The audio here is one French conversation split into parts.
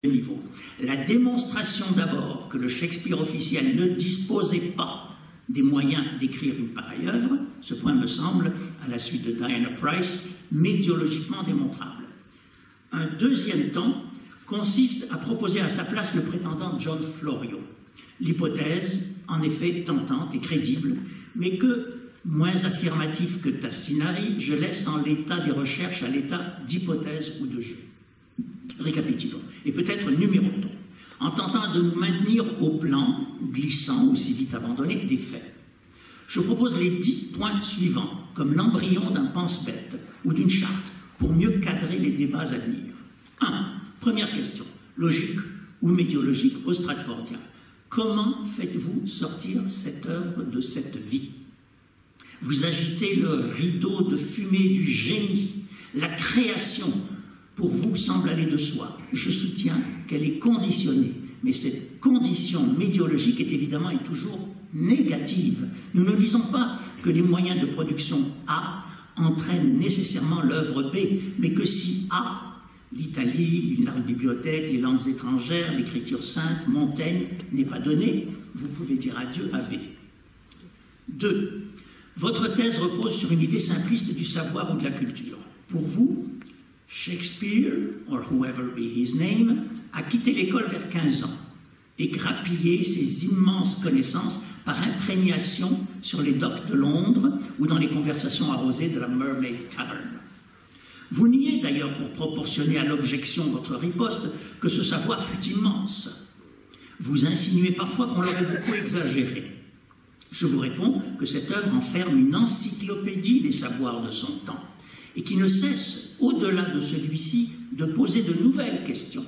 niveau. La démonstration d'abord que le Shakespeare officiel ne disposait pas des moyens d'écrire une pareille œuvre, ce point me semble, à la suite de Diana Price, médiologiquement démontrable. Un deuxième temps consiste à proposer à sa place le prétendant John Florio. L'hypothèse, en effet, tentante et crédible, mais que, moins affirmatif que Tassinari, je laisse en l'état des recherches à l'état d'hypothèse ou de jeu. Récapitulons, et peut-être numérotons, en tentant de nous maintenir au plan, glissant ou si vite abandonné, des faits. Je propose les 10 points suivants, comme l'embryon d'un pense-bête ou d'une charte, pour mieux cadrer les débats à venir. 1. Première question, logique ou médiologique au Stratfordien. Comment faites-vous sortir cette œuvre de cette vie? Vous agitez le rideau de fumée du génie. La création, pour vous, semble aller de soi. Je soutiens qu'elle est conditionnée, mais cette condition médiologique est évidemment et toujours négative. Nous ne disons pas que les moyens de production A entraînent nécessairement l'œuvre B, mais que si A, l'Italie, une large bibliothèque, les langues étrangères, l'écriture sainte, Montaigne, n'est pas donnée, vous pouvez dire adieu à B. 2. Votre thèse repose sur une idée simpliste du savoir ou de la culture. Pour vous, Shakespeare, or whoever be his name, a quitté l'école vers 15 ans et grappillé ses immenses connaissances par imprégnation sur les docks de Londres ou dans les conversations arrosées de la Mermaid Tavern. Vous niez d'ailleurs, pour proportionner à l'objection votre riposte, que ce savoir fut immense. Vous insinuez parfois qu'on l'aurait beaucoup exagéré. Je vous réponds que cette œuvre enferme une encyclopédie des savoirs de son temps et qui ne cesse, au-delà de celui-ci, de poser de nouvelles questions.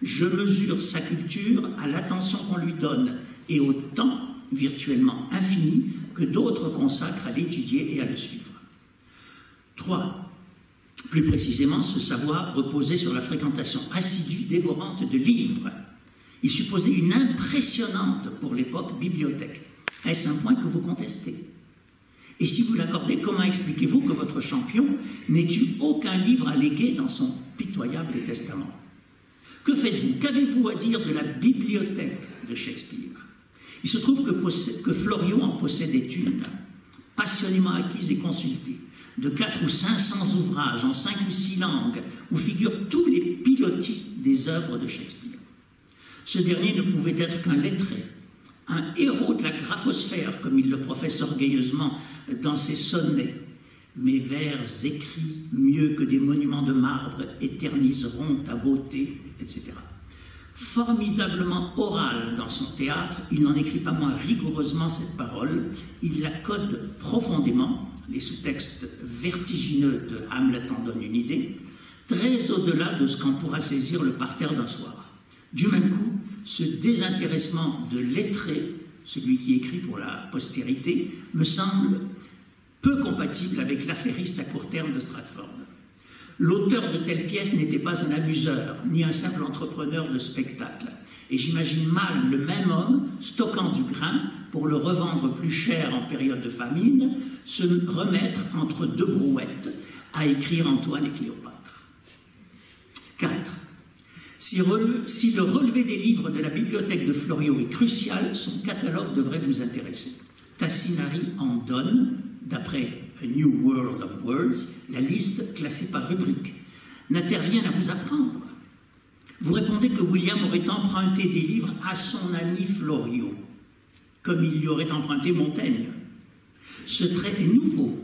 Je mesure sa culture à l'attention qu'on lui donne et au temps virtuellement infini que d'autres consacrent à l'étudier et à le suivre. 3. Plus précisément, ce savoir reposait sur la fréquentation assidue, dévorante de livres. Il supposait une impressionnante, pour l'époque, bibliothèque. Est-ce un point que vous contestez? Et si vous l'accordez, comment expliquez-vous que votre champion n'ait eu aucun livre à léguer dans son pitoyable testament? Que faites-vous? Qu'avez-vous à dire de la bibliothèque de Shakespeare? Il se trouve que Florio en possédait une, passionnément acquise et consultée, de 400 ou 500 ouvrages en 5 ou 6 langues, où figurent tous les pilotis des œuvres de Shakespeare. Ce dernier ne pouvait être qu'un lettré, un héros de la graphosphère, comme il le professe orgueilleusement dans ses sonnets. Mes vers écrits, mieux que des monuments de marbre, éterniseront ta beauté, etc. Formidablement oral dans son théâtre, il n'en écrit pas moins rigoureusement cette parole, il la code profondément, les sous-textes vertigineux de Hamlet en donnent une idée, très au-delà de ce qu'en pourra saisir le parterre d'un soir. Du même coup, ce désintéressement de lettré, celui qui écrit pour la postérité, me semble peu compatible avec l'affairiste à court terme de Stratford. L'auteur de telle pièce n'était pas un amuseur, ni un simple entrepreneur de spectacle. Et j'imagine mal le même homme, stockant du grain pour le revendre plus cher en période de famine, se remettre entre 2 brouettes à écrire Antoine et Cléopâtre. 4. Si le relevé des livres de la bibliothèque de Florio est crucial, son catalogue devrait vous intéresser. Tassinari en donne, d'après A New World of Words, la liste classée par rubrique. N'a-t-elle rien à vous apprendre? Vous répondez que William aurait emprunté des livres à son ami Florio, comme il lui aurait emprunté Montaigne. Ce trait est nouveau.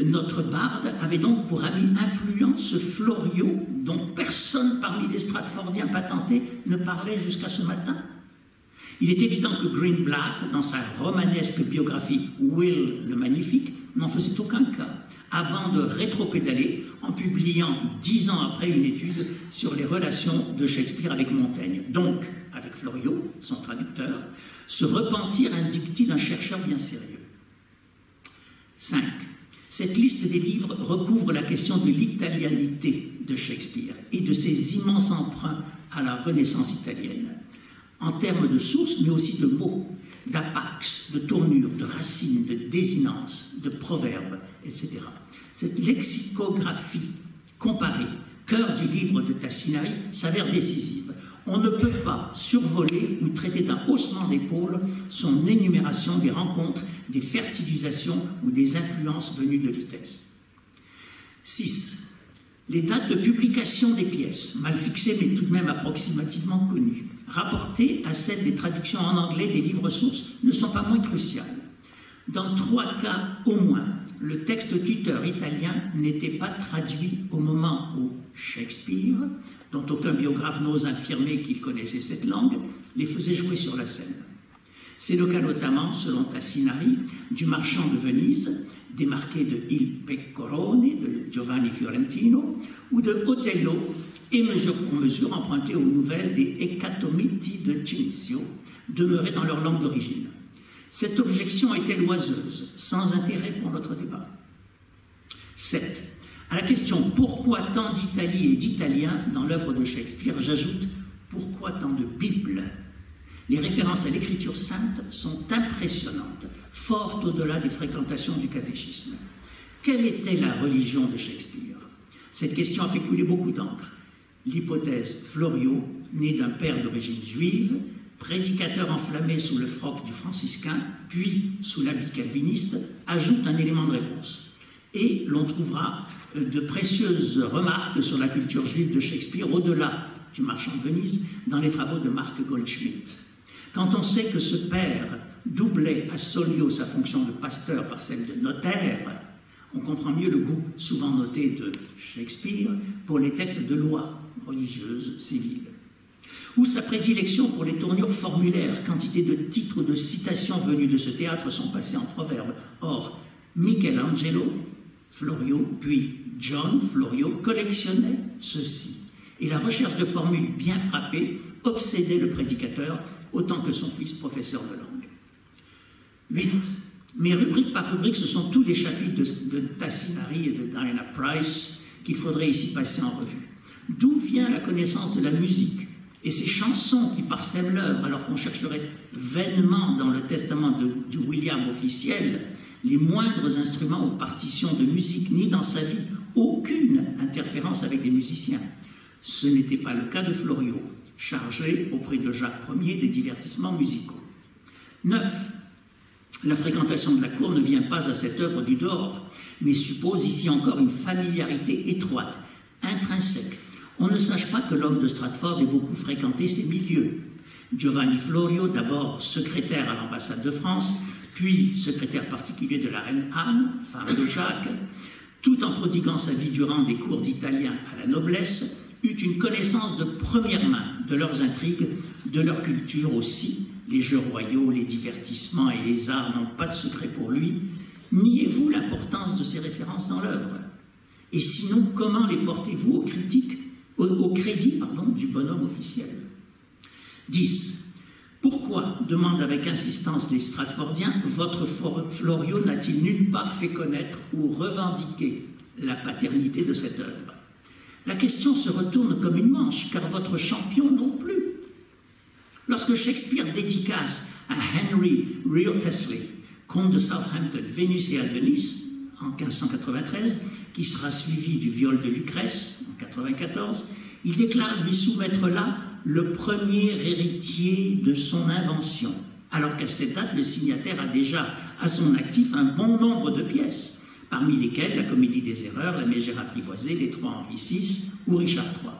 Notre barde avait donc pour ami influent ce Florio dont personne parmi les Stratfordiens patentés ne parlait jusqu'à ce matin. Il est évident que Greenblatt, dans sa romanesque biographie Will le Magnifique, n'en faisait aucun cas, avant de rétropédaler en publiant 10 ans après une étude sur les relations de Shakespeare avec Montaigne. Donc, avec Florio, son traducteur, se repentir indique-t-il un chercheur bien sérieux. 5. Cette liste des livres recouvre la question de l'italianité de Shakespeare et de ses immenses emprunts à la Renaissance italienne, en termes de sources, mais aussi de mots, d'apax, de tournures, de racines, de désinences, de proverbes, etc. Cette lexicographie comparée cœur du livre de Tassinari, s'avère décisive. On ne peut pas survoler ou traiter d'un haussement d'épaule son énumération des rencontres, des fertilisations ou des influences venues de l'Italie. 6. Les dates de publication des pièces, mal fixées mais tout de même approximativement connues, rapportées à celles des traductions en anglais des livres sources, ne sont pas moins cruciales. Dans 3 cas au moins, le texte tuteur italien n'était pas traduit au moment où Shakespeare, dont aucun biographe n'ose affirmer qu'il connaissait cette langue, les faisait jouer sur la scène. C'est le cas notamment, selon Tassinari, du Marchand de Venise, démarqué de Il Pecorone de Giovanni Fiorentino, ou de Otello, et mesure pour mesure emprunté aux nouvelles des Ecatomiti de Cinzio, demeurées dans leur langue d'origine. Cette objection était loiseuse, sans intérêt pour notre débat. 7. À la question « Pourquoi tant d'Italie et d'Italiens dans l'œuvre de Shakespeare ?» j'ajoute « Pourquoi tant de Bibles ?» Les références à l'écriture sainte sont impressionnantes, fort au-delà des fréquentations du catéchisme. Quelle était la religion de Shakespeare? Cette question a fait couler beaucoup d'encre. L'hypothèse Florio, né d'un père d'origine juive, prédicateur enflammé sous le froc du franciscain, puis sous l'habit calviniste, ajoute un élément de réponse. Et l'on trouvera de précieuses remarques sur la culture juive de Shakespeare, au-delà du Marchand de Venise, dans les travaux de Marc Goldschmidt. Quand on sait que ce père doublait à Solio sa fonction de pasteur par celle de notaire, on comprend mieux le goût souvent noté de Shakespeare pour les textes de loi religieuse, civile. Ou sa prédilection pour les tournures formulaires, quantité de titres ou de citations venus de ce théâtre sont passés en proverbes. Or, Michelangelo Florio, puis John Florio collectionnait ceci. Et la recherche de formules bien frappées obsédait le prédicateur autant que son fils professeur de langue. 8. Mais rubrique par rubrique, ce sont tous les chapitres de Tassinari et de Diana Price qu'il faudrait ici passer en revue. D'où vient la connaissance de la musique et ces chansons qui parsèment l'œuvre, alors qu'on chercherait vainement dans le testament du William officiel les moindres instruments ou partitions de musique, ni dans sa vie aucune interférence avec des musiciens. Ce n'était pas le cas de Florio, chargé auprès de Jacques Ier des divertissements musicaux. 9. La fréquentation de la cour ne vient pas à cette œuvre du dehors, mais suppose ici encore une familiarité étroite, intrinsèque. On ne sache pas que l'homme de Stratford ait beaucoup fréquenté ces milieux. Giovanni Florio, d'abord secrétaire à l'ambassade de France, puis secrétaire particulier de la reine Anne, femme de Jacques, tout en prodiguant sa vie durant des cours d'italien à la noblesse, eut une connaissance de première main de leurs intrigues, de leur culture aussi. Les jeux royaux, les divertissements et les arts n'ont pas de secret pour lui. Niez-vous l'importance de ces références dans l'œuvre? Et sinon, comment les portez-vous au crédit du bonhomme officiel? 10. Pourquoi, demandent avec insistance les Stratfordiens, votre Florio n'a-t-il nulle part fait connaître ou revendiquer la paternité de cette œuvre? La question se retourne comme une manche, car votre champion non plus. Lorsque Shakespeare dédicace à Henry Wriothesley, comte de Southampton, Vénus et Adonis, en 1593, qui sera suivi du viol de Lucrèce, en 94, il déclare lui soumettre là le premier héritier de son invention, alors qu'à cette date, le signataire a déjà à son actif un bon nombre de pièces, parmi lesquelles la Comédie des Erreurs, la Mégère apprivoisée, les Trois Henri VI ou Richard III.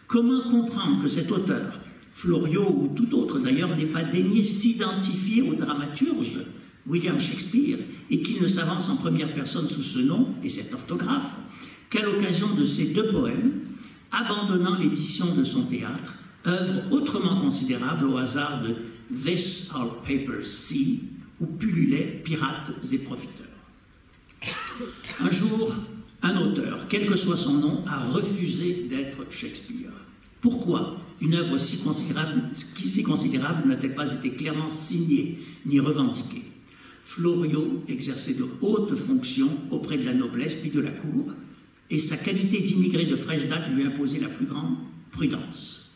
Comment comprendre que cet auteur, Florio ou tout autre d'ailleurs, n'ait pas daigné s'identifier au dramaturge William Shakespeare et qu'il ne s'avance en première personne sous ce nom et cette orthographe qu'à l'occasion de ces deux poèmes, abandonnant l'édition de son théâtre, œuvre autrement considérable au hasard de This Our Papers See, où pullulaient pirates et profiteurs. Un jour, un auteur, quel que soit son nom, a refusé d'être Shakespeare. Pourquoi une œuvre si considérable n'a-t-elle pas été clairement signée ni revendiquée? Florio exerçait de hautes fonctions auprès de la noblesse puis de la cour, et sa qualité d'immigré de fraîche date lui imposait la plus grande prudence.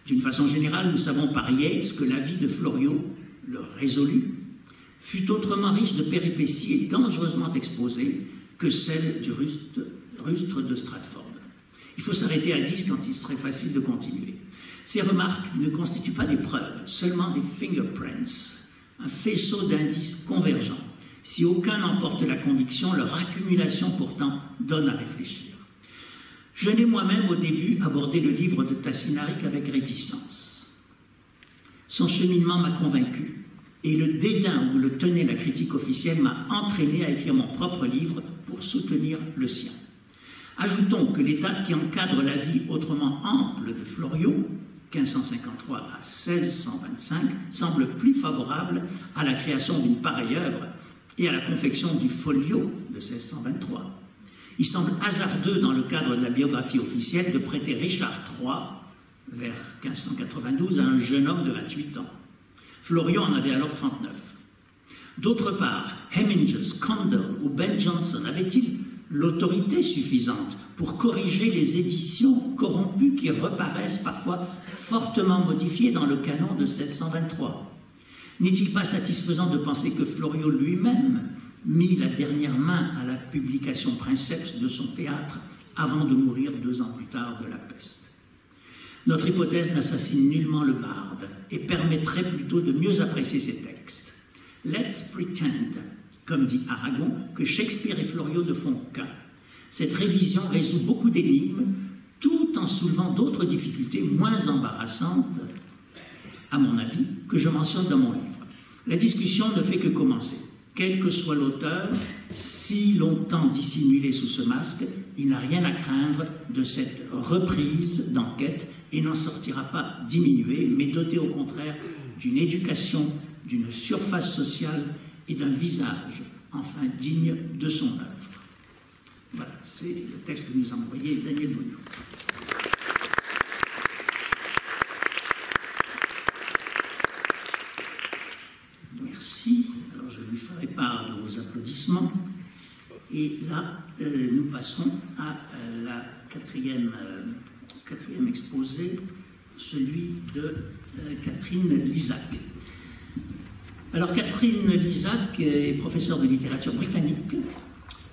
D'une façon générale, nous savons par Yates que la vie de Florio, le résolu, fut autrement riche de péripéties et dangereusement exposée que celle du rustre de Stratford. Il faut s'arrêter à 10 quand il serait facile de continuer. Ces remarques ne constituent pas des preuves, seulement des fingerprints, un faisceau d'indices convergents. Si aucun n'emporte la conviction, leur accumulation pourtant donne à réfléchir. Je n'ai moi-même au début abordé le livre de Tassinaric avec réticence. Son cheminement m'a convaincu et le dédain où le tenait la critique officielle m'a entraîné à écrire mon propre livre pour soutenir le sien. Ajoutons que les dates qui encadrent la vie autrement ample de Floriot, 1553 à 1625, semblent plus favorables à la création d'une pareille œuvre et à la confection du folio de 1623. Il semble hasardeux, dans le cadre de la biographie officielle, de prêter Richard III, vers 1592, à un jeune homme de 28 ans. Floriot en avait alors 39. D'autre part, Hemingers, Condell ou Ben Jonson avaient-ils l'autorité suffisante pour corriger les éditions corrompues qui reparaissent parfois fortement modifiées dans le canon de 1623 ? N'est-il pas satisfaisant de penser que Floriot lui-même mit la dernière main à la publication princeps de son théâtre avant de mourir 2 ans plus tard de la peste? Notre hypothèse n'assassine nullement le barde et permettrait plutôt de mieux apprécier ses textes. Let's pretend, comme dit Aragon, que Shakespeare et Floriot ne font qu'un. Cette révision résout beaucoup d'énigmes, tout en soulevant d'autres difficultés moins embarrassantes, à mon avis, que je mentionne dans mon livre. La discussion ne fait que commencer. Quel que soit l'auteur, si longtemps dissimulé sous ce masque, il n'a rien à craindre de cette reprise d'enquête et n'en sortira pas diminué, mais doté au contraire d'une éducation, d'une surface sociale et d'un visage enfin digne de son œuvre. Voilà, c'est le texte que nous a envoyé Daniel Monod. Merci. Alors je lui ferai part de vos applaudissements. Et là, nous passons à la quatrième exposé, celui de Catherine Lizac. Alors Catherine Lizac est professeure de littérature britannique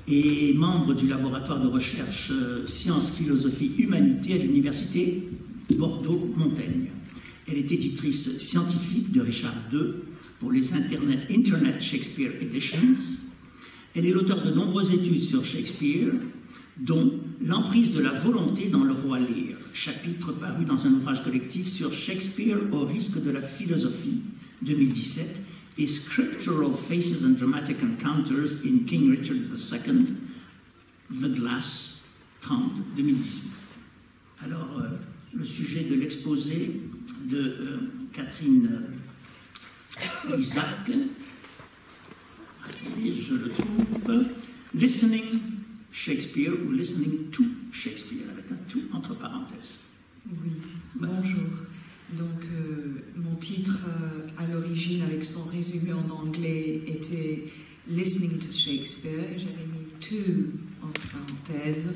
et membre du laboratoire de recherche Sciences, Philosophie, Humanité à l'université Bordeaux-Montaigne. Elle est éditrice scientifique de Richard II pour les Internet Shakespeare Editions. Elle est l'auteur de nombreuses études sur Shakespeare, dont L'emprise de la volonté dans le roi Lear, chapitre paru dans un ouvrage collectif sur Shakespeare au risque de la philosophie, 2017, et Scriptural Faces and Dramatic Encounters in King Richard II, The Glass, 30, 2018. Alors, le sujet de l'exposé de Catherine Lizac, et je le trouve, Listening Shakespeare ou Listening to Shakespeare, avec un tout entre parenthèses. Oui, bonjour. Donc, mon titre à l'origine, avec son résumé en anglais, était Listening to Shakespeare, et j'avais mis to entre parenthèses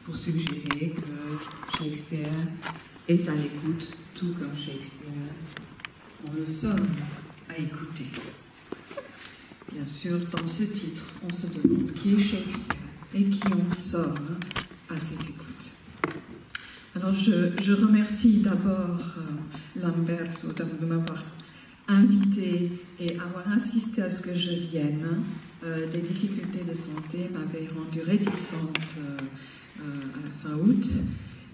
pour suggérer que Shakespeare est à l'écoute, tout comme Shakespeare, on le somme à écouter. Bien sûr, dans ce titre, on se demande qui est Shakespeare et qui on somme à cette écoute. Alors, je remercie d'abord Lamberto de m'avoir invité et avoir insisté à ce que je vienne. Des difficultés de santé m'avaient rendue réticente à la fin août.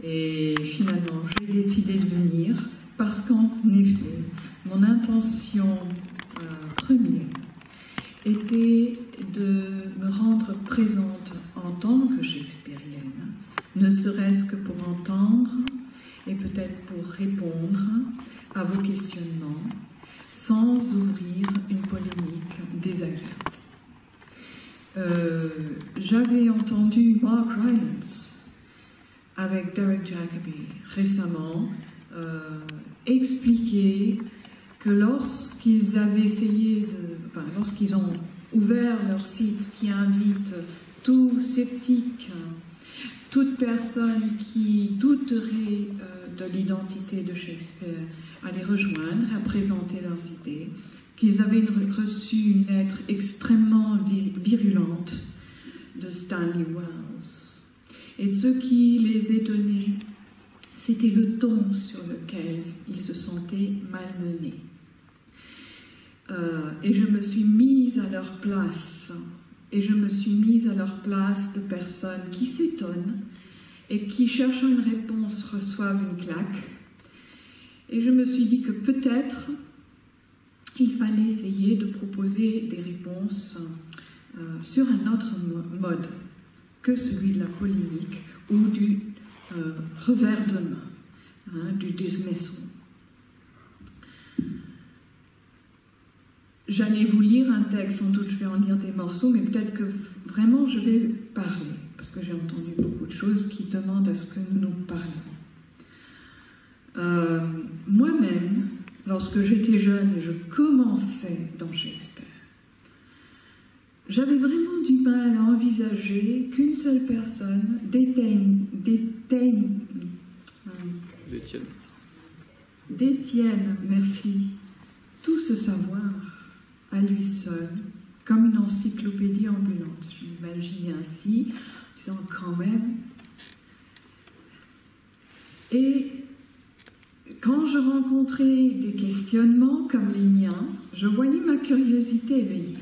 Et finalement, j'ai décidé de venir parce qu'en effet, mon intention première était de me rendre présente en tant que shakespearienne, ne serait-ce que pour entendre et peut-être pour répondre à vos questionnements, sans ouvrir une polémique désagréable. J'avais entendu Mark Rylance avec Derek Jacobi récemment expliquer que lorsqu'ils avaient lorsqu'ils ont ouvert leur site qui invite tout sceptique, toute personne qui douterait de l'identité de Shakespeare à les rejoindre, à présenter leurs idées, qu'ils avaient reçu une lettre extrêmement virulente de Stanley Wells. Et ce qui les étonnait, c'était le ton sur lequel ils se sentaient malmenés. Et je me suis mise à leur place. Et je me suis mise à leur place de personnes qui s'étonnent et qui, cherchant une réponse, reçoivent une claque. Et je me suis dit que peut-être il fallait essayer de proposer des réponses sur un autre mode que celui de la polémique ou du revers de main, du dismissal. J'allais vous lire un texte, sans doute je vais en lire des morceaux, mais peut-être que vraiment je vais parler, parce que j'ai entendu beaucoup de choses qui demandent à ce que nous nous parlions. Moi-même, lorsque j'étais jeune et je commençais dans Shakespeare, j'avais vraiment du mal à envisager qu'une seule personne détienne, merci, tout ce savoir à lui seul, comme une encyclopédie ambulante. Je m'imaginais ainsi, en disant quand même. Et quand je rencontrais des questionnements comme les miens, je voyais ma curiosité éveillée.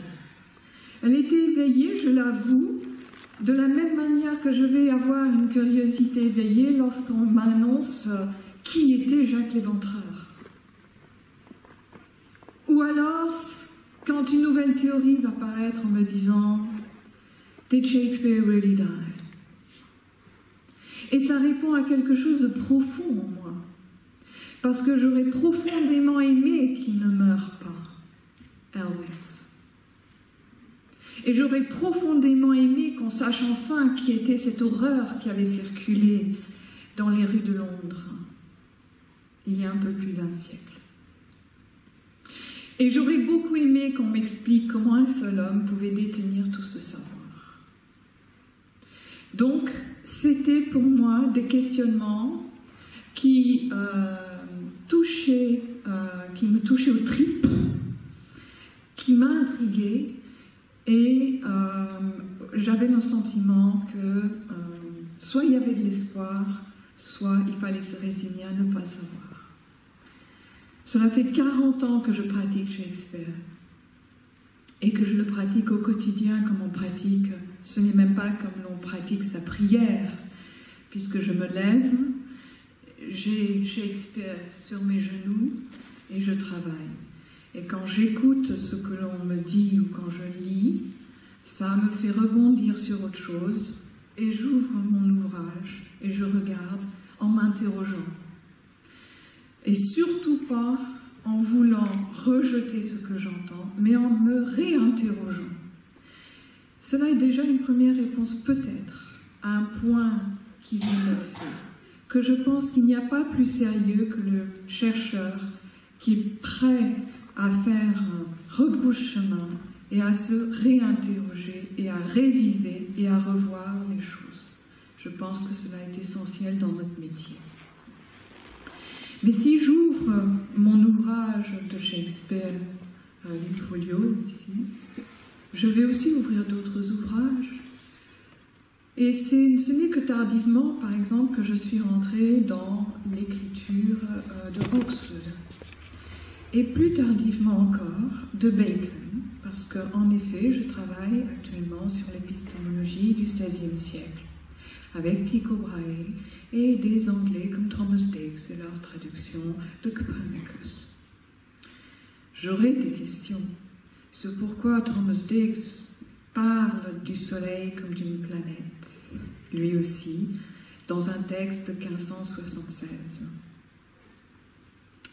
Elle était éveillée, je l'avoue, de la même manière que je vais avoir une curiosité éveillée lorsqu'on m'annonce qui était Jacques Léventreur. Ou alors, quand une nouvelle théorie va paraître en me disant « Did Shakespeare really die ?» Et ça répond à quelque chose de profond en moi. Parce que j'aurais profondément aimé qu'il ne meure pas, Elvis. Et j'aurais profondément aimé qu'on sache enfin qui était cette horreur qui avait circulé dans les rues de Londres il y a un peu plus d'un siècle. Et j'aurais beaucoup aimé qu'on m'explique comment un seul homme pouvait détenir tout ce savoir. Donc, c'était pour moi des questionnements qui me touchaient aux tripes, qui m'intriguaient, et j'avais le sentiment que soit il y avait de l'espoir, soit il fallait se résigner à ne pas savoir. Cela fait 40 ans que je pratique Shakespeare et que je le pratique au quotidien comme on pratique, ce n'est même pas comme l'on pratique sa prière, puisque je me lève, j'ai Shakespeare sur mes genoux et je travaille. Et quand j'écoute ce que l'on me dit ou quand je lis, ça me fait rebondir sur autre chose et j'ouvre mon ouvrage et je regarde en m'interrogeant. Et surtout pas en voulant rejeter ce que j'entends, mais en me réinterrogeant. Cela est déjà une première réponse peut-être à un point qui vient d'être fait, que je pense qu'il n'y a pas plus sérieux que le chercheur qui est prêt à faire rebrousse-chemin et à se réinterroger et à réviser et à revoir les choses. Je pense que cela est essentiel dans notre métier. Mais si j'ouvre mon ouvrage de Shakespeare, l'Infolio, ici, je vais aussi ouvrir d'autres ouvrages. Et ce n'est que tardivement, par exemple, que je suis rentrée dans l'écriture de Oxford. Et plus tardivement encore, de Bacon, parce qu'en effet, je travaille actuellement sur l'épistémologie du XVIe siècle, avec Tycho Brahe et des Anglais comme Thomas Dix et leur traduction de Copernicus. J'aurais des questions sur pourquoi Thomas Dix parle du Soleil comme d'une planète, lui aussi, dans un texte de 1576,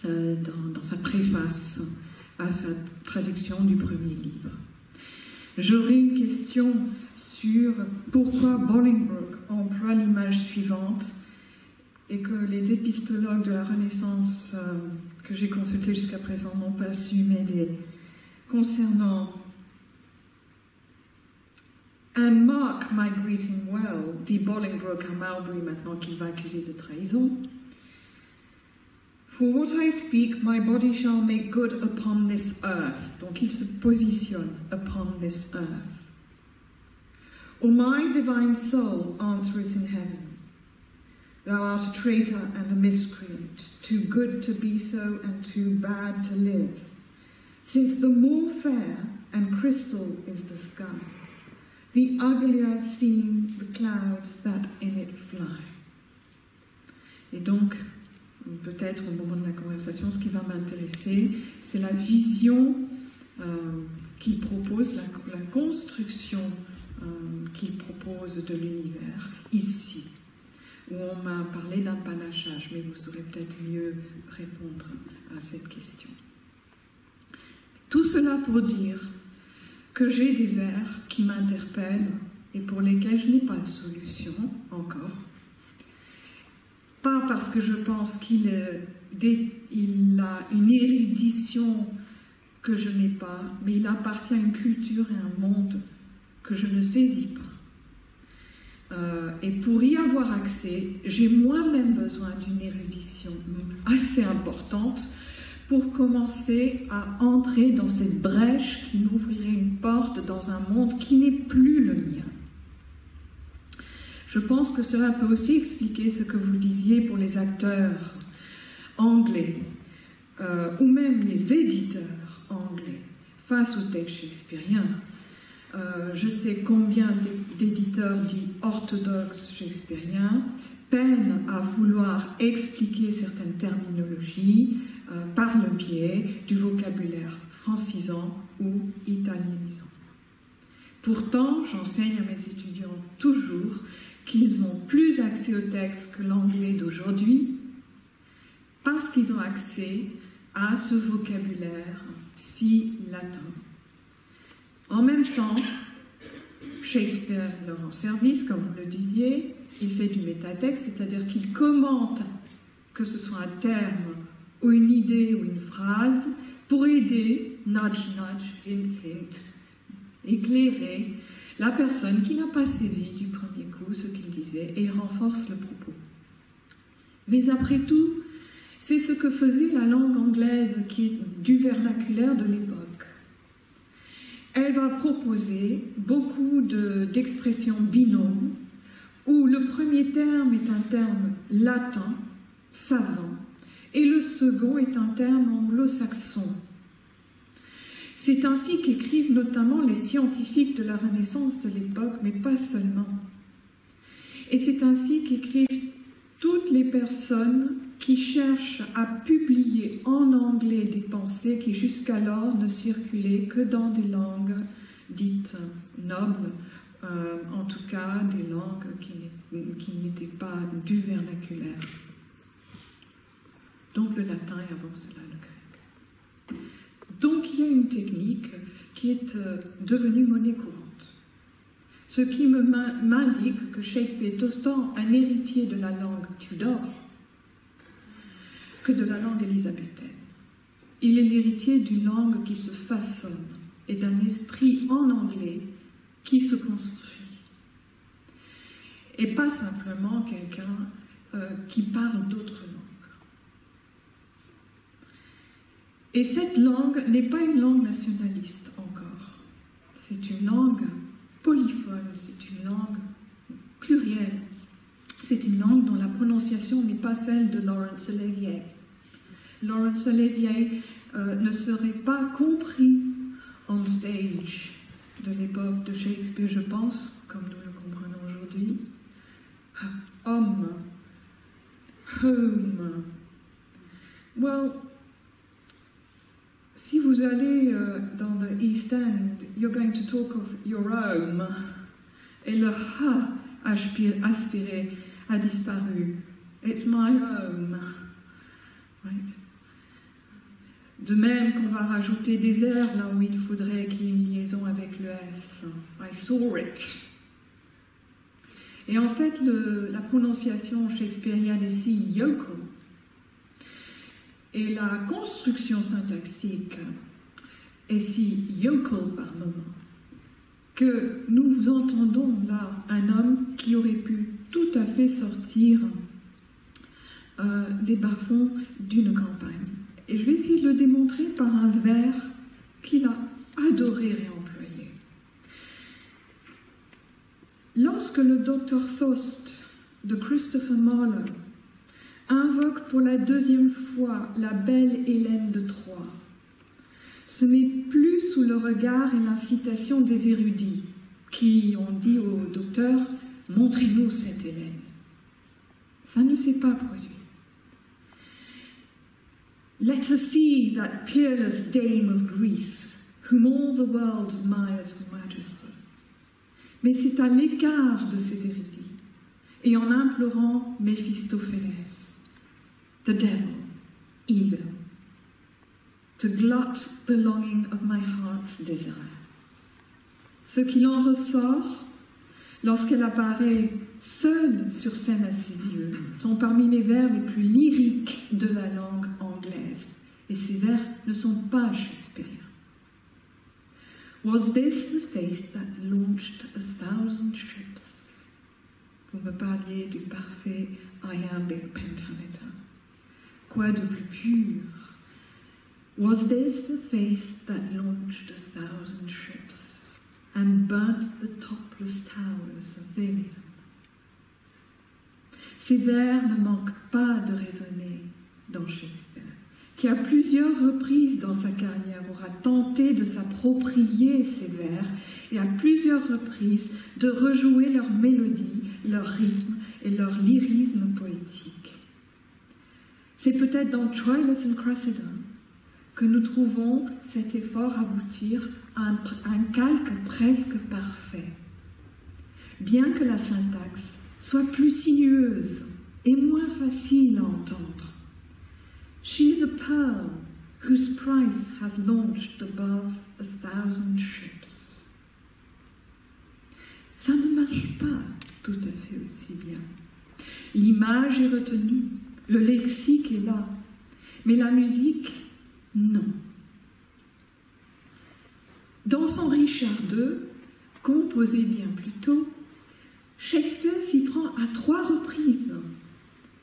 dans sa préface à sa traduction du premier livre. J'aurais une question sur pourquoi Bolingbroke emploie l'image suivante et que les épistologues de la Renaissance que j'ai consultés jusqu'à présent n'ont pas su m'aider concernant And mark my greeting well, dit Bolingbroke à Marbury maintenant qu'il va accuser de trahison. For what I speak, my body shall make good upon this earth. Donc il se positionne upon this earth. O my divine soul, answereth in heaven, thou art a traitor and a miscreant, too good to be so and too bad to live, since the more fair and crystal is the sky, the uglier seem the clouds that in it fly. Et donc, peut-être au moment de la conversation, ce qui va m'intéresser, c'est la vision qu'il propose, la construction qu'il propose de l'univers, ici, où on m'a parlé d'un panachage, mais vous saurez peut-être mieux répondre à cette question. Tout cela pour dire que j'ai des vers qui m'interpellent et pour lesquels je n'ai pas de solution encore. Pas parce que je pense qu'il a une érudition que je n'ai pas, mais il appartient à une culture et à un monde que je ne saisis pas. Et pour y avoir accès, j'ai moi-même besoin d'une érudition assez importante pour commencer à entrer dans cette brèche qui m'ouvrirait une porte dans un monde qui n'est plus le mien. Je pense que cela peut aussi expliquer ce que vous disiez pour les acteurs anglais, ou même les éditeurs anglais, face au texte shakespearien. Je sais combien d'éditeurs dits orthodoxes shakespeariens peinent à vouloir expliquer certaines terminologies par le biais du vocabulaire francisant ou italienisant. Pourtant, j'enseigne à mes étudiants toujours qu'ils ont plus accès au texte que l'anglais d'aujourd'hui parce qu'ils ont accès à ce vocabulaire si latin. En même temps, Shakespeare leur rend service, comme vous le disiez, il fait du métatexte, c'est-à-dire qu'il commente, que ce soit un terme ou une idée ou une phrase, pour aider, nudge, nudge, hint, hint, éclairer la personne qui n'a pas saisi du premier coup ce qu'il disait et il renforce le propos. Mais après tout, c'est ce que faisait la langue anglaise qui est du vernaculaire de l'époque. Elle va proposer beaucoup d'expressions binômes où le premier terme est un terme latin, savant, et le second est un terme anglo-saxon. C'est ainsi qu'écrivent notamment les scientifiques de la Renaissance de l'époque, mais pas seulement. Et c'est ainsi qu'écrivent toutes les personnes qui cherchent à publier en anglais des pensées qui jusqu'alors ne circulaient que dans des langues dites nobles, en tout cas des langues qui n'étaient pas du vernaculaire. Donc le latin et avant cela le grec. Donc il y a une technique qui est devenue monnaie courante. Ce qui m'indique que Shakespeare est autant un héritier de la langue Tudor que de la langue élisabéthaine. Il est l'héritier d'une langue qui se façonne et d'un esprit en anglais qui se construit. Et pas simplement quelqu'un qui parle d'autres langues. Et cette langue n'est pas une langue nationaliste encore. C'est une langue polyphone, c'est une langue plurielle. C'est une langue dont la prononciation n'est pas celle de Laurence Olivier. Laurence Olivier ne serait pas compris on stage de l'époque de Shakespeare, je pense, comme nous le comprenons aujourd'hui. Homme, home. Well, si vous allez dans the East End, you're going to talk of your home. Et le ha aspiré a disparu. It's my home. Right? De même qu'on va rajouter des airs là où il faudrait qu'il y ait une liaison avec le S. I saw it. Et en fait, la prononciation shakespearienne est si yokel. Et la construction syntaxique est si yokel par moment que nous entendons là un homme qui aurait pu tout à fait sortir des bas-fonds d'une campagne. Et je vais essayer de le démontrer par un vers qu'il a adoré réemployer. Lorsque le docteur Faust de Christopher Marlowe invoque pour la deuxième fois la belle Hélène de Troie, ce n'est plus sous le regard et l'incitation des érudits qui ont dit au docteur « Montrez-nous cette Hélène ». Ça ne s'est pas produit. Let us see that peerless dame of Greece, whom all the world admires for majesty. Mais c'est à l'écart de ces érudits, et en implorant Méphistophélès, the devil, evil, to glut the longing of my heart's desire. Ce qu'il en ressort, lorsqu'elle apparaît seule sur scène à ses yeux, sont parmi les vers les plus lyriques de la langue anglaise. Et ces vers ne sont pas shakespeariens. Was this the face that launched 1,000 ships? Vous me parliez du parfait iambic pentameter. Quoi de plus pur? Was this the face that launched 1,000 ships and burnt the topless towers of Valium? Ces vers ne manquent pas de résonner dans Shakespeare, qui à plusieurs reprises dans sa carrière aura tenté de s'approprier ces vers et à plusieurs reprises de rejouer leur mélodie, leur rythme et leur lyrisme poétique. C'est peut-être dans Troilus and Cressida que nous trouvons cet effort aboutir à un calque presque parfait, bien que la syntaxe soit plus sinueuse et moins facile à entendre. She's a pearl whose price hath launched above 1,000 ships. Ça ne marche pas tout à fait aussi bien. L'image est retenue, le lexique est là, mais la musique, non. Dans son Richard II, composé bien plus tôt, Shakespeare s'y prend à 3 reprises.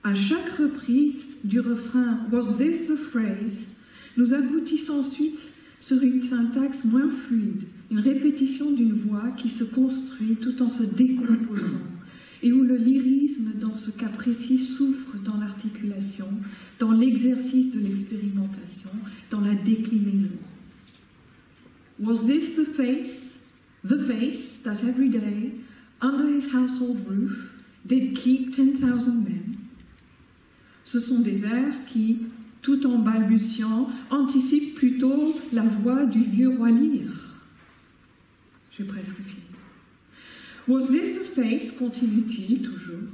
À chaque reprise du refrain « Was this the phrase ?», nous aboutissons ensuite sur une syntaxe moins fluide, une répétition d'une voix qui se construit tout en se décomposant, et où le lyrisme, dans ce cas précis, souffre dans l'articulation, dans l'exercice de l'expérimentation, dans la déclinaison. Was this the face that every day, under his household roof, did keep 10,000 men? Ce sont des vers qui, tout en balbutiant, anticipent plutôt la voix du vieux roi Lear. J'ai presque fini. Was this the face, continue-t-il toujours,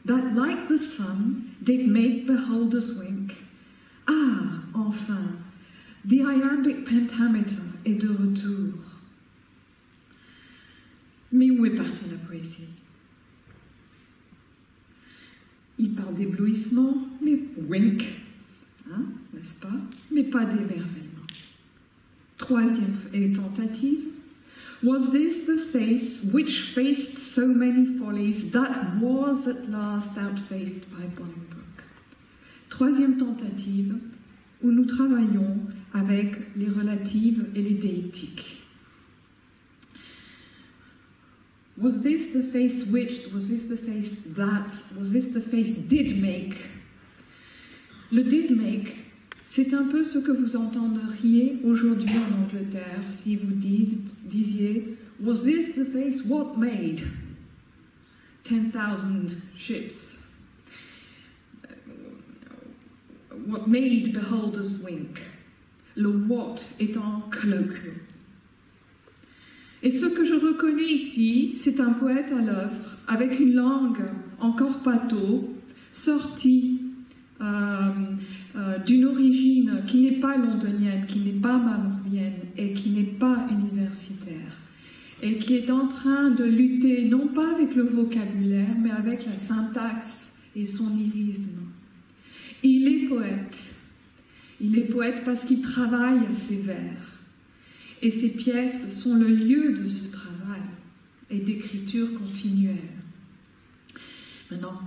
that like the sun did make beholders wink? Ah, enfin, the iambic pentameter est de retour. Mais où est partie la poésie? Il parle d'éblouissement, mais wink, hein, n'est-ce pas? Mais pas d'émerveillement. 3e tentative. Was this the face which faced so many follies that was at last outfaced by Bolingbroke? 3e tentative, où nous travaillons avec les relatives et les déictiques. Was this the face did make? Le did make, c'est un peu ce que vous entendriez aujourd'hui en Angleterre si vous disiez Was this the face what made 10,000 ships? What made beholders wink? Le what étant colloquial. Et ce que je reconnais ici, c'est un poète à l'œuvre, avec une langue encore pâteau, sortie d'une origine qui n'est pas londonienne, qui n'est pas mamourienne et qui n'est pas universitaire, et qui est en train de lutter non pas avec le vocabulaire, mais avec la syntaxe et son lyrisme. Il est poète. Il est poète parce qu'il travaille à ses vers. Et ces pièces sont le lieu de ce travail et d'écriture continuelle. Maintenant,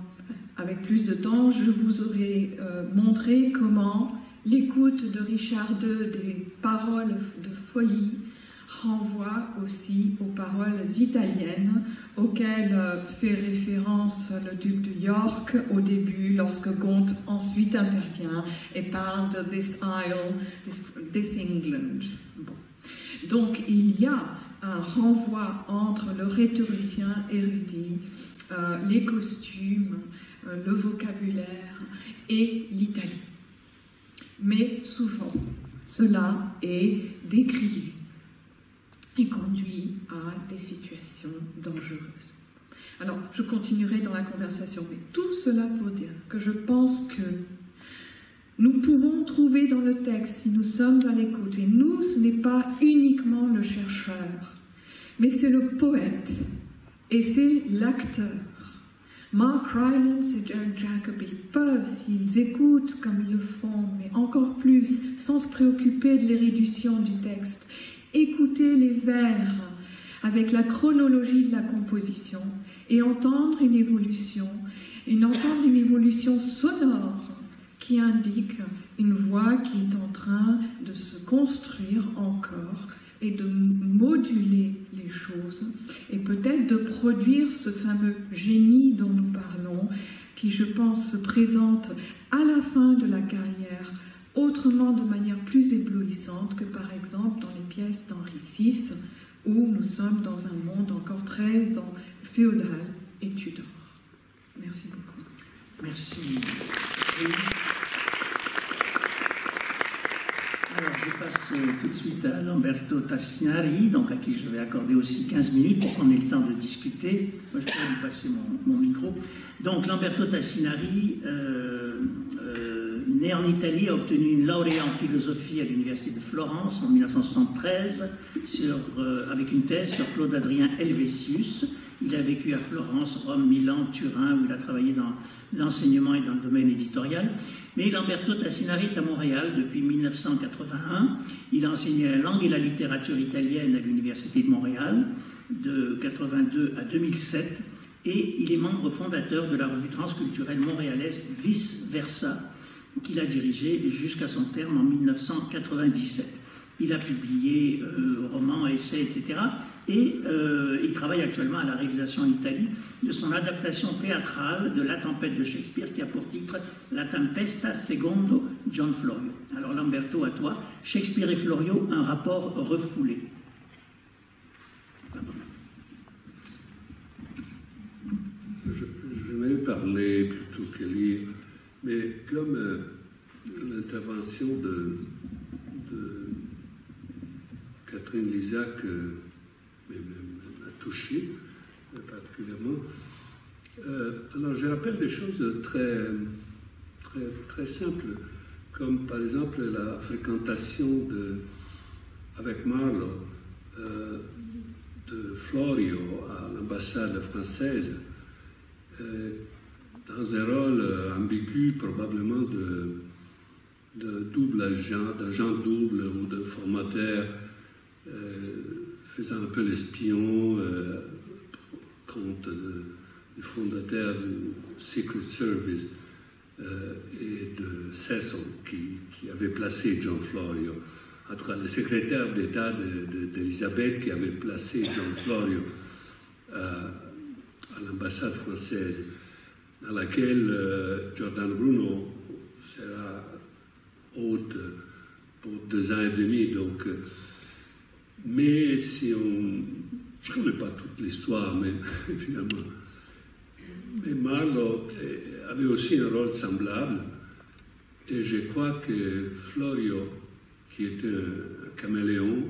avec plus de temps, je vous aurai montré comment l'écoute de Richard II des paroles de folie renvoie aussi aux paroles italiennes auxquelles fait référence le duc de York au début, lorsque Gaunt ensuite intervient et parle de This Isle, this England. Bon. Donc il y a un renvoi entre le rhétoricien érudit, les costumes, le vocabulaire et l'Italie. Mais souvent, cela est décrié et conduit à des situations dangereuses. Alors, je continuerai dans la conversation, mais tout cela pour dire que je pense que nous pouvons trouver dans le texte, si nous sommes à l'écoute, et nous, ce n'est pas uniquement le chercheur, mais c'est le poète et c'est l'acteur. Mark Rylance et Jared Jacobi peuvent, s'ils écoutent comme ils le font, mais encore plus, sans se préoccuper de l'érudition du texte, écouter les vers avec la chronologie de la composition et entendre une évolution sonore qui indique une voix qui est en train de se construire encore et de moduler les choses et peut-être de produire ce fameux génie dont nous parlons qui, je pense, se présente à la fin de la carrière autrement, de manière plus éblouissante que par exemple dans les pièces d'Henri VI où nous sommes dans un monde encore très féodal et Tudor. Merci beaucoup. Merci. Alors, je passe tout de suite à Lamberto Tassinari, donc à qui je vais accorder aussi 15 minutes pour qu'on ait le temps de discuter. Moi, je peux lui passer mon micro. Donc, Lamberto Tassinari, né en Italie, a obtenu une lauréat en philosophie à l'Université de Florence en 1973, avec une thèse sur Claude Adrien Helvétius. Il a vécu à Florence, Rome, Milan, Turin, où il a travaillé dans l'enseignement et dans le domaine éditorial. Mais Lamberto Tassinari est à Montréal depuis 1981. Il a enseigné la langue et la littérature italienne à l'Université de Montréal de 1982 à 2007. Et il est membre fondateur de la revue transculturelle montréalaise Vice Versa, qu'il a dirigée jusqu'à son terme en 1997. Il a publié romans, essais, etc. Et il travaille actuellement à la réalisation en Italie de son adaptation théâtrale de La Tempête de Shakespeare, qui a pour titre La Tempesta secondo John Florio. Alors Lamberto, à toi, Shakespeare et Florio, un rapport refoulé. Je vais parler plutôt que lire, mais comme l'intervention de Catherine Lizac m'a touché particulièrement. Alors je rappelle des choses très simples, comme par exemple la fréquentation avec Marlowe de Florio à l'ambassade française, dans un rôle ambigu probablement de double agent, d'agent double ou de formateur, faisant un peu l'espion contre le fondateur du Secret Service et de Cecil qui avait placé John Florio, en tout cas le secrétaire d'État d'Elisabeth qui avait placé John Florio à l'ambassade française, dans laquelle Giordano Bruno sera hôte pour 2 ans et demi. Donc, mais si on... Je ne connais pas toute l'histoire, mais finalement... Mais Marlowe avait aussi un rôle semblable, et je crois que Florio, qui était un caméléon,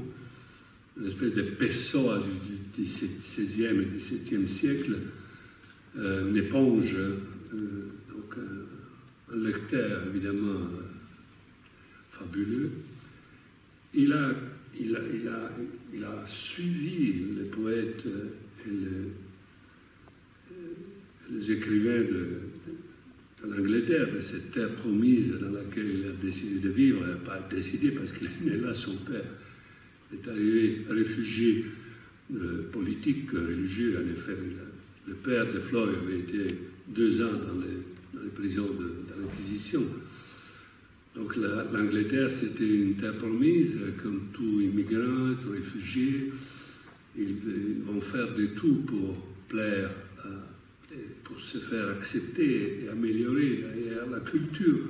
une espèce de Pessoa du XVIe et XVIIe siècle, une éponge, donc un lecteur évidemment fabuleux. Il a suivi les poètes et les écrivains de l'Angleterre, de cette terre promise dans laquelle il a décidé de vivre. Il n'a pas décidé parce qu'il est né là, son père est arrivé réfugié politique, religieux. En effet, le père de Florio avait été 2 ans dans les prisons de l'Inquisition. Donc l'Angleterre, c'était une terre promise, comme tout immigrant, tout réfugié. Ils vont faire de tout pour plaire, pour se faire accepter et améliorer d'ailleurs la culture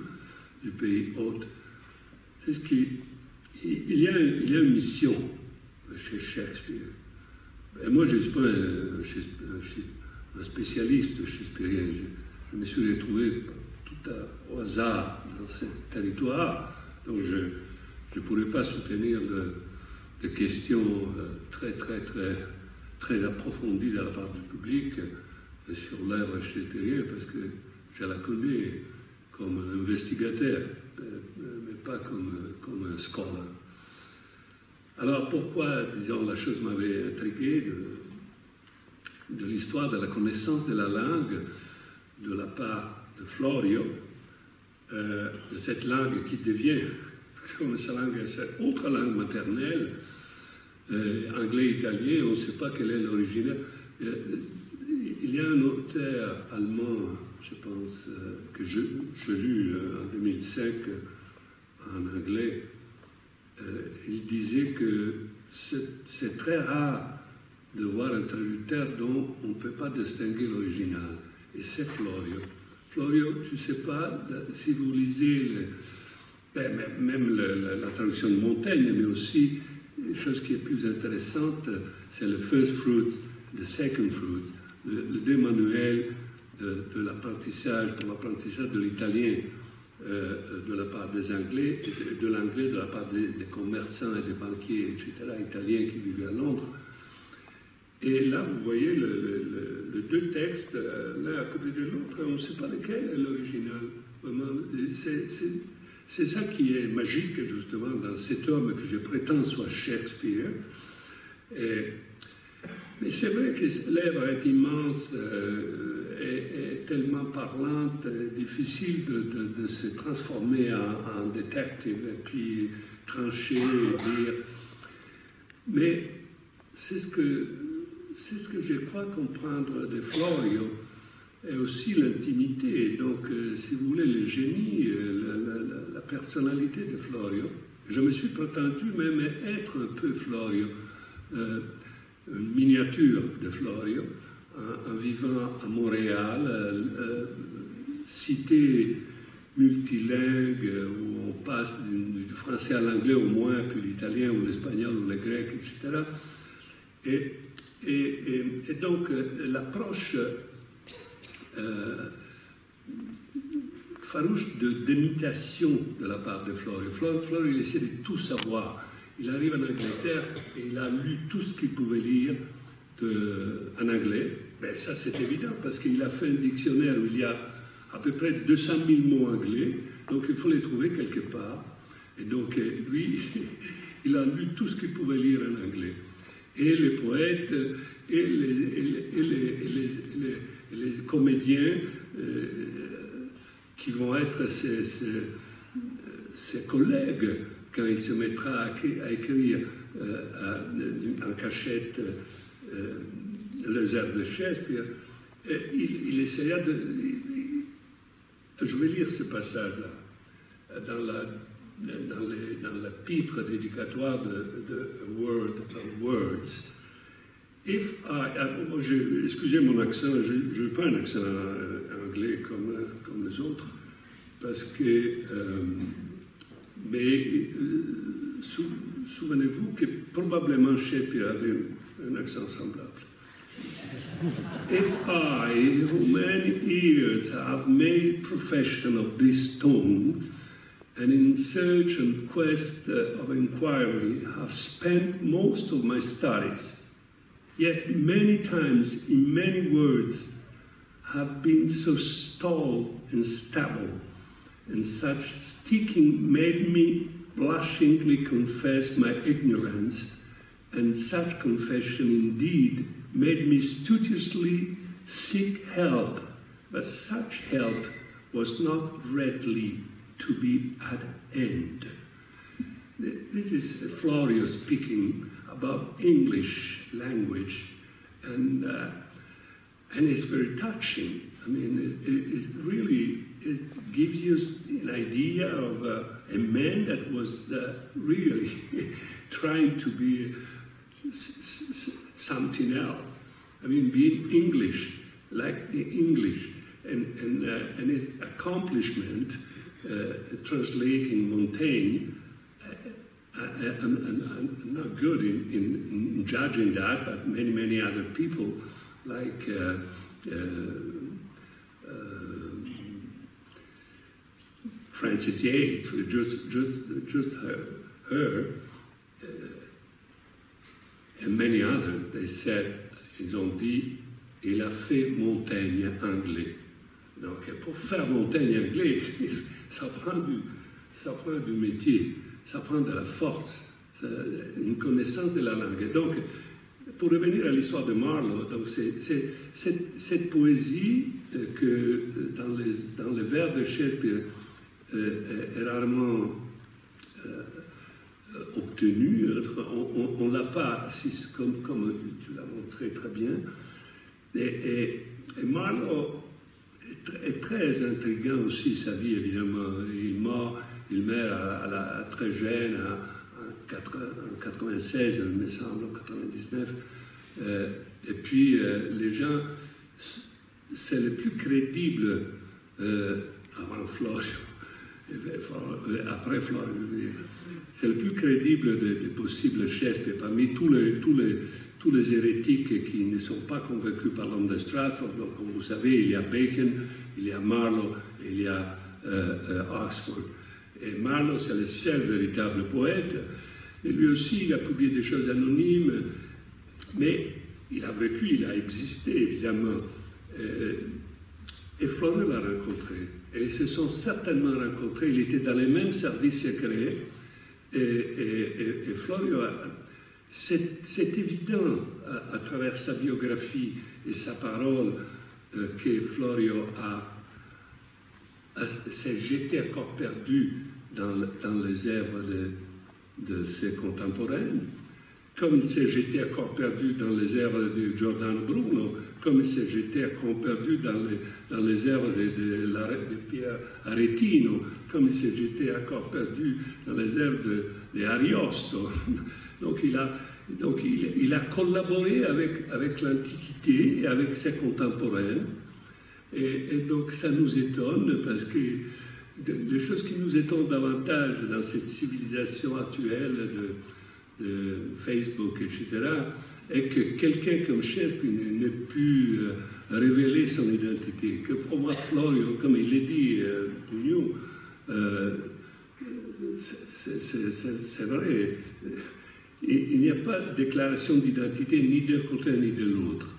du pays hôte. C'est ce qui... Il y a une mission chez Shakespeare. Et moi, je ne suis pas un spécialiste shakespearien. Je me suis retrouvé tout au hasard dans ce territoire. Donc, je ne pourrais pas soutenir de questions très approfondies de la part du public sur l'œuvre shakespearienne, parce que je la connais comme un investigateur, mais pas comme un scholar. Alors pourquoi, disons, la chose m'avait intrigué de l'histoire de la connaissance de la langue de la part de Florio, de cette langue qui devient, comme sa langue, cette autre langue maternelle, anglais-italien, on ne sait pas quel est l'origine. Il y a un auteur allemand, je pense, que je lus en 2005 en anglais. Il disait que c'est très rare de voir un traducteur dont on ne peut pas distinguer l'original. Et c'est Florio. Florio, je ne sais pas si vous lisez même la traduction de Montaigne, mais aussi, une chose qui est plus intéressante, c'est le First Fruits, le Second Fruits, le deux manuels de l'apprentissage, pour l'apprentissage de l'italien de la part des Anglais, et de l'anglais de la part des commerçants et des banquiers, etc., italiens qui vivaient à Londres. Et là, vous voyez les deux textes, l'un à côté de l'autre, on ne sait pas lequel est l'original. C'est ça qui est magique, justement, dans cet homme que je prétends soit Shakespeare. Mais c'est vrai que l'œuvre est immense, est tellement parlante, difficile de se transformer en détective et puis trancher et dire. Mais c'est ce que je crois comprendre de Florio, et aussi l'intimité. Donc, si vous voulez, le génie, la personnalité de Florio. Je me suis prétendu même être un peu Florio. Une miniature de Florio, en vivant à Montréal, cité multilingue, où on passe du français à l'anglais au moins, puis l'italien ou l'espagnol ou le grec, etc. Et donc, l'approche farouche d'imitation de la part de Florio. Florio, il essaie de tout savoir. Il arrive en Angleterre et il a lu tout ce qu'il pouvait lire en anglais. Ben, ça, c'est évident, parce qu'il a fait un dictionnaire où il y a à peu près 200 000 mots anglais, donc il faut les trouver quelque part. Et donc, lui, il a lu tout ce qu'il pouvait lire en anglais. Et les poètes, et les comédiens qui vont être ses collègues, quand il se mettra à écrire en cachette les œuvres de Shakespeare, il essaya de... Je vais lire ce passage-là, dans l'épître dédicatoire de Word of Words. Excusez mon accent, je n'ai pas un accent anglais comme les autres, parce que... mais souvenez-vous que probablement Shakespeare avait un accent semblable. If I, who many years have made profession of this tongue, and in search and quest of inquiry have spent most of my studies, yet many times in many words have been so stalled and stable, and such speaking made me blushingly confess my ignorance, and such confession indeed made me studiously seek help, but such help was not readily to be at end. This is Florio speaking about English language, and it's very touching. I mean, it's really it gives you an idea of a man that was really trying to be something else. I mean, being English, like the English, and his accomplishment translating Montaigne. I'm not good in judging that, but many other people, like Frances Yates, just her and many others, they said, ils ont dit, il a fait Montaigne anglais. Donc, pour faire Montaigne anglais, ça prend du métier. Ça prend de la force, une connaissance de la langue. Et donc, pour revenir à l'histoire de Marlowe, donc c'est cette poésie que dans les vers de Shakespeare est rarement obtenue. On ne l'a pas, comme tu l'as montré très bien. Et Marlowe est très intriguant aussi, sa vie, évidemment. Il meurt très jeune, en 96, il me semble, en 99. Et puis, les gens, c'est le plus crédible avant Florio, après Florio, c'est le plus crédible des possibles Shakespeare. Parmi tous les hérétiques qui ne sont pas convaincus par l'homme de Stratford, donc, comme vous savez, il y a Bacon, il y a Marlowe, il y a Oxford. Et Marlowe, c'est le seul véritable poète. Et lui aussi, il a publié des choses anonymes, mais il a vécu, il a existé, évidemment. Et Florio l'a rencontré. Et ils se sont certainement rencontrés. Il était dans les mêmes services secrets. Et Florio, c'est évident à travers sa biographie et sa parole que Florio s'est jeté à corps perdu dans les œuvres de ses contemporains, comme il s'est jeté à corps perdu dans les œuvres de Giordano Bruno, comme il s'est jeté à corps perdu dans les œuvres de Pierre Aretino, comme il s'est jeté à corps perdu dans les œuvres de Ariosto. Donc il a collaboré avec l'Antiquité et avec ses contemporains. Et donc ça nous étonne parce que les choses qui nous étonnent davantage dans cette civilisation actuelle de Facebook, etc., est que quelqu'un comme Shakespeare n'ait pu révéler son identité. Que pour moi, Florio, comme il l'a dit, c'est vrai. Il n'y a pas de déclaration d'identité ni d'un côté ni de l'autre,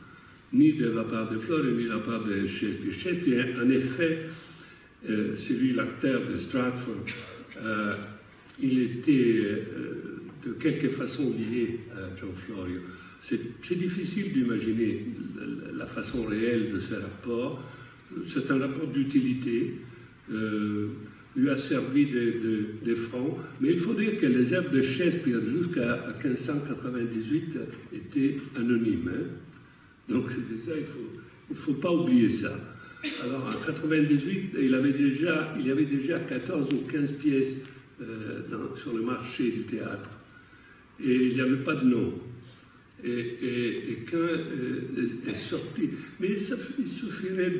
ni de la part de Florio, ni de la part de Shakespeare. Shakespeare, en effet, c'est lui l'acteur de Stratford. Il était de quelque façon lié à John Florio. C'est difficile d'imaginer la façon réelle de ce rapport. C'est un rapport d'utilité. Lui a servi de front, mais il faut dire que les œuvres de Shakespeare jusqu'à 1598 étaient anonymes. Hein? Donc c'est ça, il faut pas oublier ça. Alors en 98, il y avait déjà 14 ou 15 pièces sur le marché du théâtre, et il n'y avait pas de nom. Et quand est sorti, mais il suffirait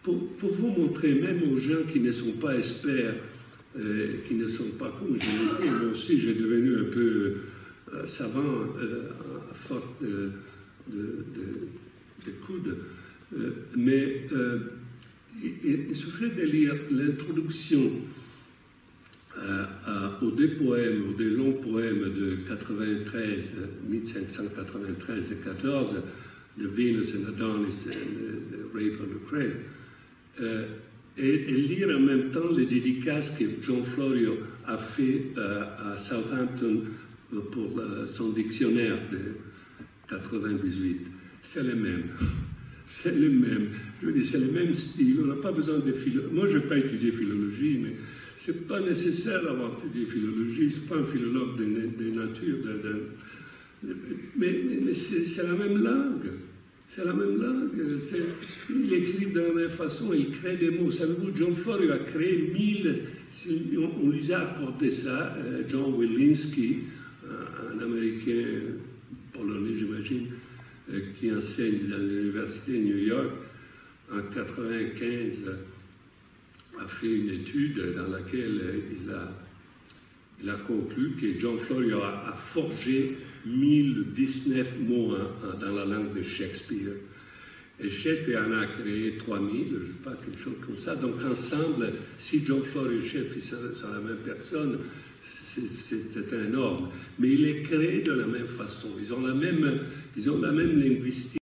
pour vous montrer, même aux gens qui ne sont pas experts, qui ne sont pas comme je l'ai été, moi aussi j'ai devenu un peu savant à force de coudes, mais il suffit de lire l'introduction aux deux poèmes, aux deux longs poèmes de 1593 et 14, de Venus and Adonis et The Rape of Lucrece, et lire en même temps les dédicaces que John Florio a fait à Southampton pour son dictionnaire de 98. C'est le même. C'est le même. Je veux dire, c'est le même style. On n'a pas besoin de philologie. Moi, je n'ai pas étudié philologie, mais ce n'est pas nécessaire d'avoir étudié philologie. Je ne suis pas un philologue de nature. Mais c'est la même langue. C'est la même langue. Ils écrivent de la même façon, ils créent des mots. Savez-vous, John Florio a créé 1000, on lui a accordé ça, John Wilinski, un Américain polonais, j'imagine, qui enseigne dans l'université de New York, en 1995, a fait une étude dans laquelle il a conclu que John Florio a forgé 1019 mots dans la langue de Shakespeare. Et Shakespeare en a créé 3000, je ne sais pas, quelque chose comme ça. Donc ensemble, si John Florio et Shakespeare sont la même personne, c'est énorme. Mais il est créé de la même façon. Ils ont la même linguistique.